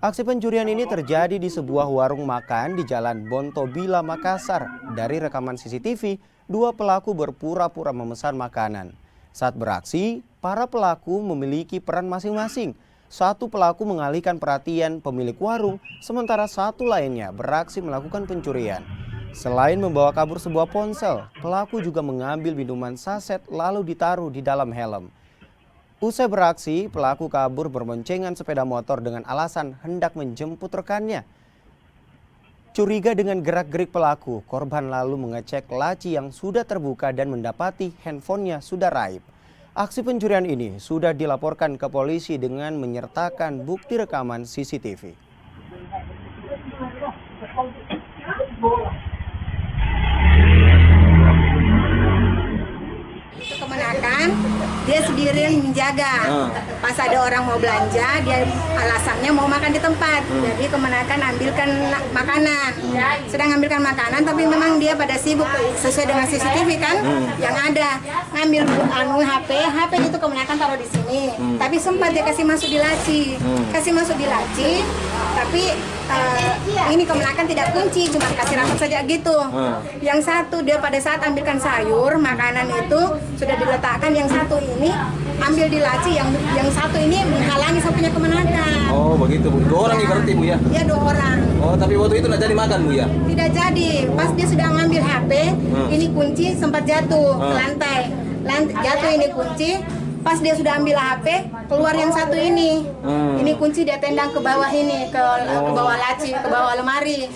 Aksi pencurian ini terjadi di sebuah warung makan di Jalan Bontobila, Makassar. Dari rekaman CCTV, dua pelaku berpura-pura memesan makanan. Saat beraksi, para pelaku memiliki peran masing-masing. Satu pelaku mengalihkan perhatian pemilik warung, sementara satu lainnya beraksi melakukan pencurian. Selain membawa kabur sebuah ponsel, pelaku juga mengambil minuman saset lalu ditaruh di dalam helm. Usai beraksi, pelaku kabur berboncengan sepeda motor dengan alasan hendak menjemput rekannya. Curiga dengan gerak-gerik pelaku, korban lalu mengecek laci yang sudah terbuka dan mendapati handphonenya sudah raib. Aksi pencurian ini sudah dilaporkan ke polisi dengan menyertakan bukti rekaman CCTV. Itu kemenakan, dia sendiri yang menjaga. Pas ada orang mau belanja, dia alasannya mau makan di tempat. Jadi kemenakan ambilkan makanan. Sedang ambilkan makanan, tapi memang dia pada sibuk sesuai dengan CCTV kan yang ada. Ngambil HP itu kemenakan taruh di sini. Tapi sempat dia kasih masuk di laci. Tapi ini kemenakan tidak kunci, cuma kasih rapat saja gitu. Yang satu dia pada saat ambilkan sayur, makanan itu sudah diletakkan, yang satu ini ambil di laci, yang satu ini menghalangi sapunya kemenakan. Oh begitu Bu, 2 orang berarti Bu ya? Iya 2 orang. Oh tapi waktu itu nggak jadi makan Bu ya? Tidak jadi, pas dia sudah ngambil HP, ini kunci sempat jatuh ke lantai. Jatuh ini kunci, pas dia sudah ambil HP, keluar yang satu ini. Ini kunci dia tendang ke bawah ini, ke bawah laci, ke bawah lemari.